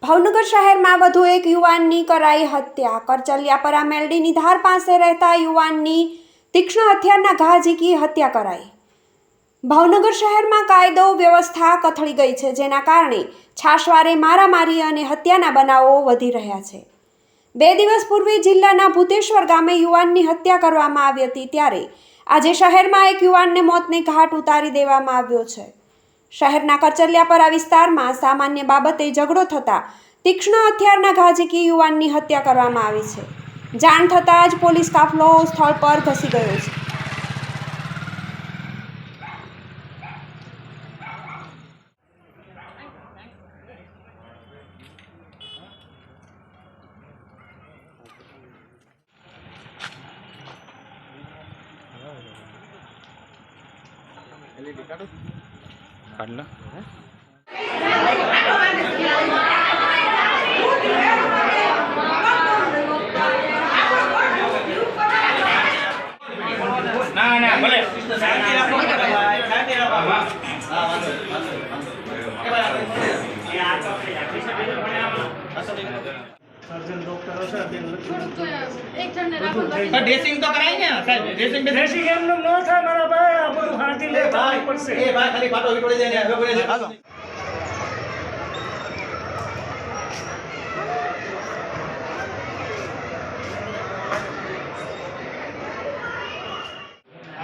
ભાવનગર શહેરમાં વધુ એક યુવાનની કરાઈ હત્યા। કરચલિયાપરા મેલડીની ધાર પાસે રહેતા યુવાનની તીક્ષ્ણ હથિયારના ઘા ઝીકી હત્યા કરાઈ। ભાવનગર શહેરમાં કાયદો વ્યવસ્થા કથળી ગઈ છે, જેના કારણે છાશવારે મારામારી અને હત્યાના બનાવો વધી રહ્યા છે। 2 દિવસ પૂર્વે જિલ્લાના ભૂતેશ્વર ગામે યુવાનની હત્યા કરવામાં આવી હતી, ત્યારે આજે શહેરમાં એક યુવાનને મોતને ઘાટ ઉતારી દેવામાં આવ્યો છે। શહેરના કરચલિયાપરા વિસ્તારમાં સામાન્ય બાબતે ઝઘડો થતા તીક્ષ્ણ હથિયારના ઘા ઝીકી યુવાનની હત્યા કરવામાં આવી છે। જાણ થતાં જ પોલીસ કાફલો સ્થળ પર ધસી ગયો છે। કાઢલા ના ના ભલે ડ્રેસિંગ તો કરાય ને સાહેબ, ડ્રેસિંગ એમનું ન થાય મારા ભાઈ, આ બધું હાથી લે પડશે। એ ભાઈ ખાલી પાટો વિટોડી દે ને હવે બોલે છે। હાલો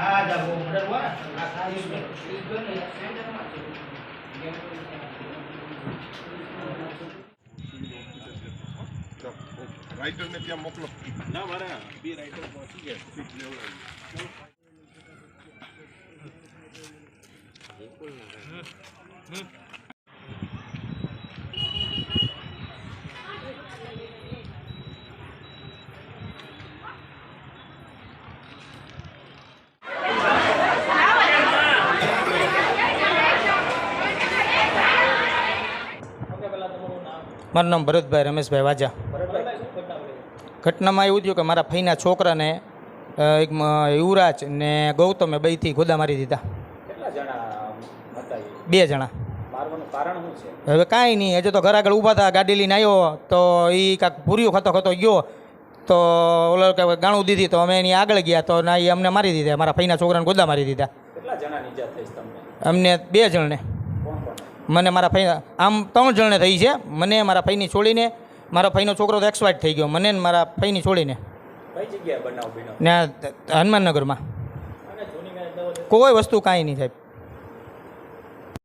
આ જાબો મડર વા આ ખાલી રાઇટર ને ત્યાં મોકલો ના મારા બી રાઇટર પહોંચી ગયા સીટ લેવડાવી મારું નામ ભરતભાઈ રમેશભાઈ વાજા। ઘટનામાં એવું થયું કે મારા ફઈના છોકરાને એક યુવરાજ ને ગૌતમે બેથી ગોદા મારી દીધા। બે જણા। હવે કાંઈ નહીં, હજુ તો ઘર આગળ ઊભા હતા, ગાડી લઈને આવ્યો તો એ કાંઈક પૂરીઓ ખાતો ગયો તો ઓલો કે ગાણું દીધી તો અમે એની આગળ ગયા તો ના, એ અમને મારી દીધા। મારા ફઈના છોકરાને ગોદા મારી દીધા। અમને 2 જણને, મને મારા ફઈ આમ 3 જણને થઈ છે। મને મારા ફઈની છોડીને, મારા ફઈનો છોકરો તો એક્સપાયર થઈ ગયો, મને ને મારા ફઈની છોડીને ને હનુમાનનગરમાં। કોઈ વસ્તુ કાંઈ નહીં સાહેબ।